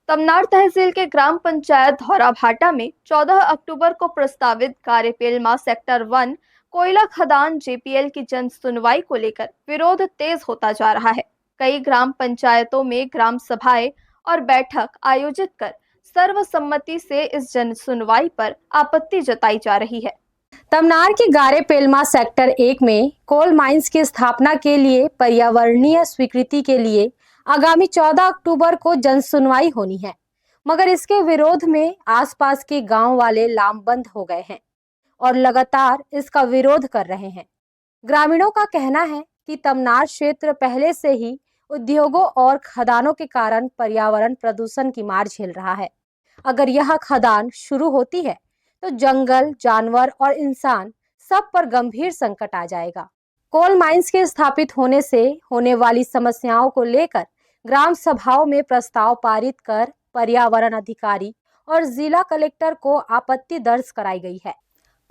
तमनार तहसील के ग्राम पंचायत धौराभाटा में 14 अक्टूबर को प्रस्तावित गारेपेलमा सेक्टर 1 कोयला खदान जेपीएल की जन सुनवाई को लेकर विरोध तेज होता जा रहा है। कई ग्राम पंचायतों में ग्राम सभाएं और बैठक आयोजित कर सर्वसम्मति से इस जन सुनवाई पर आपत्ति जताई जा रही है। तमनार के गारेपेलमा सेक्टर 1 में कोल माइंस की स्थापना के लिए पर्यावरणीय स्वीकृति के लिए आगामी 14 अक्टूबर को जन सुनवाई होनी है, मगर इसके विरोध में आसपास के गांव वाले लामबंद हो गए हैं और लगातार इसका विरोध कर रहे हैं। ग्रामीणों का कहना है कि तमनार क्षेत्र पहले से ही उद्योगों और खदानों के कारण पर्यावरण प्रदूषण की मार झेल रहा है। अगर यह खदान शुरू होती है तो जंगल, जानवर और इंसान सब पर गंभीर संकट आ जाएगा। कोल माइंस के स्थापित होने से होने वाली समस्याओं को लेकर ग्राम सभाओं में प्रस्ताव पारित कर पर्यावरण अधिकारी और जिला कलेक्टर को आपत्ति दर्ज कराई गई है।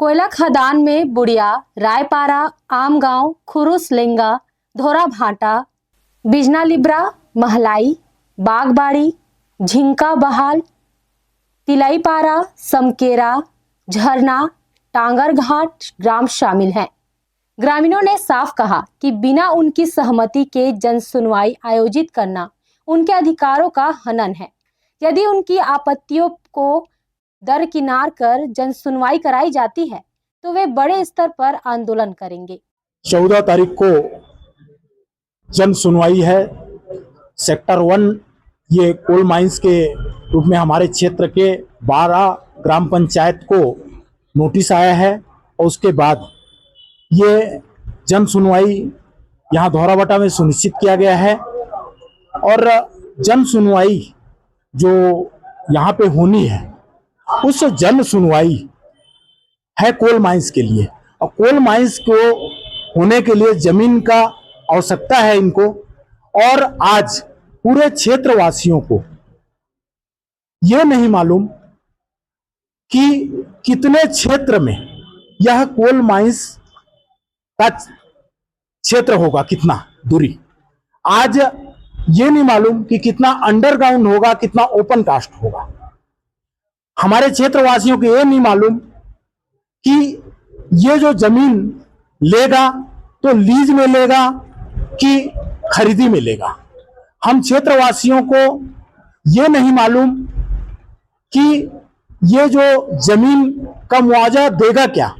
कोयला खदान में बुढ़िया, रायपारा, आमगांव, खुरुसलिंगा, धौराभाटा, बिजनालिब्रा, महलाई, बागबाड़ी, झिंका बहाल, तिलईपारा, समकेरा, झरना, टांगर घाट ग्राम शामिल हैं। ग्रामीणों ने साफ कहा कि बिना उनकी सहमति के जन सुनवाई आयोजित करना उनके अधिकारों का हनन है। यदि उनकी आपत्तियों को दरकिनार कर जन सुनवाई कराई जाती है तो वे बड़े स्तर पर आंदोलन करेंगे। 14 तारीख को जन सुनवाई है। सेक्टर 1 ये कोल माइंस के रूप में हमारे क्षेत्र के 12 ग्राम पंचायत को नोटिस आया है और उसके बाद ये जन सुनवाई यहाँ धौराभाटा में सुनिश्चित किया गया है। और जन सुनवाई जो यहाँ पे होनी है उस जन सुनवाई है कोल माइंस के लिए, और कोल माइंस को होने के लिए जमीन का आवश्यकता है इनको। और आज पूरे क्षेत्रवासियों को यह नहीं मालूम कि कितने क्षेत्र में यह कोल माइंस का क्षेत्र होगा, कितना दूरी। आज ये नहीं मालूम कि कितना अंडरग्राउंड होगा, कितना ओपन कास्ट होगा। हमारे क्षेत्रवासियों को ये नहीं मालूम कि ये जो जमीन लेगा तो लीज में लेगा कि खरीदी में लेगा। हम क्षेत्रवासियों को ये नहीं मालूम कि ये जो जमीन का मुआवजा देगा क्या।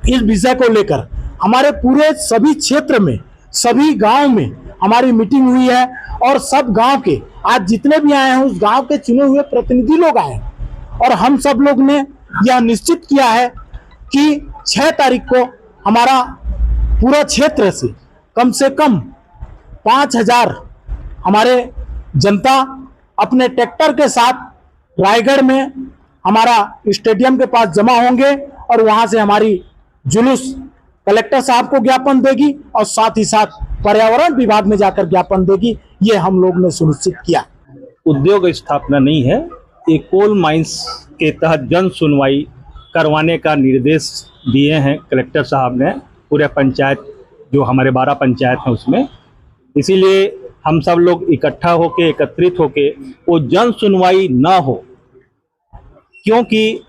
इस विषय को लेकर हमारे पूरे सभी क्षेत्र में, सभी गांव में हमारी मीटिंग हुई है और सब गांव के आज जितने भी आए हैं उस गांव के चुने हुए प्रतिनिधि लोग आए और हम सब लोग ने यह निश्चित किया है कि 6 तारीख को हमारा पूरा क्षेत्र से कम 5000 हमारे जनता अपने ट्रैक्टर के साथ रायगढ़ में हमारा स्टेडियम के पास जमा होंगे और वहां से हमारी जुलूस कलेक्टर साहब को ज्ञापन देगी और साथ ही साथ पर्यावरण विभाग में जाकर ज्ञापन देगी। ये हम लोग ने सुनिश्चित किया। उद्योग स्थापना नहीं है, ये कोल माइंस के तहत जन सुनवाई करवाने का निर्देश दिए हैं कलेक्टर साहब ने पूरे पंचायत, जो हमारे 12 पंचायत हैं उसमें। इसीलिए हम सब लोग इकट्ठा होके, एकत्रित होके वो जन सुनवाई ना हो, क्योंकि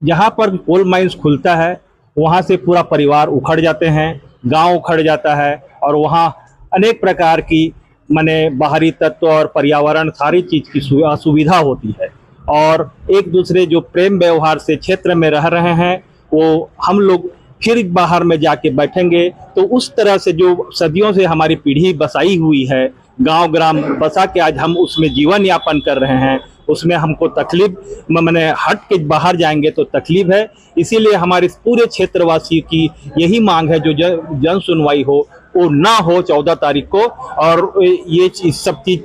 जहाँ पर कोल माइंस खुलता है वहाँ से पूरा परिवार उखड़ जाते हैं, गांव उखड़ जाता है और वहाँ अनेक प्रकार की माने बाहरी तत्व और पर्यावरण सारी चीज़ की असुविधा होती है। और एक दूसरे जो प्रेम व्यवहार से क्षेत्र में रह रहे हैं वो हम लोग फिर बाहर में जाके बैठेंगे तो उस तरह से जो सदियों से हमारी पीढ़ी बसाई हुई है, गांव ग्राम बसा के आज हम उसमें जीवन यापन कर रहे हैं, उसमें हमको तकलीफ, मैंने हट के बाहर जाएंगे तो तकलीफ है। इसीलिए हमारे पूरे क्षेत्रवासी की यही मांग है जो जन सुनवाई हो वो ना हो 14 तारीख को। और ये सब चीज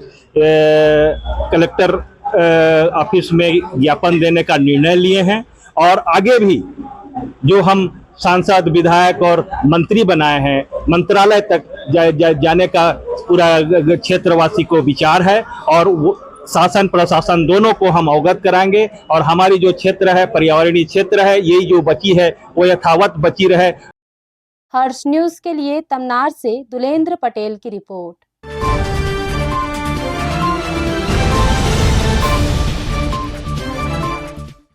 कलेक्टर ऑफिस में ज्ञापन देने का निर्णय लिए हैं और आगे भी जो हम सांसद, विधायक और मंत्री बनाए हैं, मंत्रालय तक जाने का पूरा क्षेत्रवासी को विचार है और वो शासन प्रशासन दोनों को हम अवगत कराएंगे और हमारी जो क्षेत्र है, पर्यावरणीय क्षेत्र है, यही जो बची है वो यथावत बची रहे। हर्ष न्यूज के लिए तमनार से दुलेंद्र पटेल की रिपोर्ट।